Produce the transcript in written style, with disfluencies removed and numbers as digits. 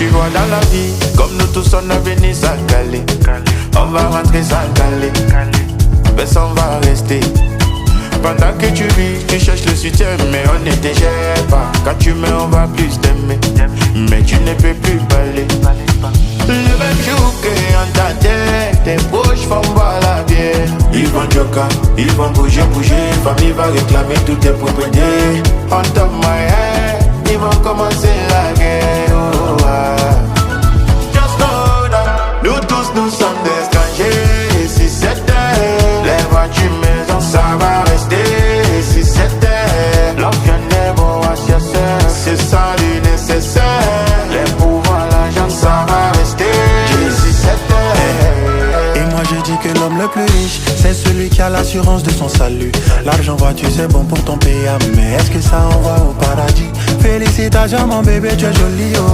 Tu vois dans la vie, comme nous tous on a venu s'accaler. On va rentrer s'accaler, personne va rester. Pendant que tu vis, tu cherches le soutien, mais on ne te gère pas. Quand tu mets, on va plus t'aimer, mais tu ne peux plus parler. Le même jour que on t'a tête, tes proches font boire la bière. Ils vont joker, ils vont bouger. Famille va réclamer toutes tes propriétés. On top my head, ils vont commencer la guerre. Oh, just know that nous tous nous sommes des étrangers. Et si c'était les voitures maison, ça va rester. Et si c'était l'ancien bon à chercher, c'est ça le nécessaire. Les pouvoirs, l'argent, ça va rester. Et si c'était. Et moi j'ai dit que l'homme le plus riche, c'est celui qui a l'assurance de son salut. L'argent voiture c'est bon pour ton PA, mais est-ce que ça envoie au paradis? Félicitations mon bébé, tu es joli oh.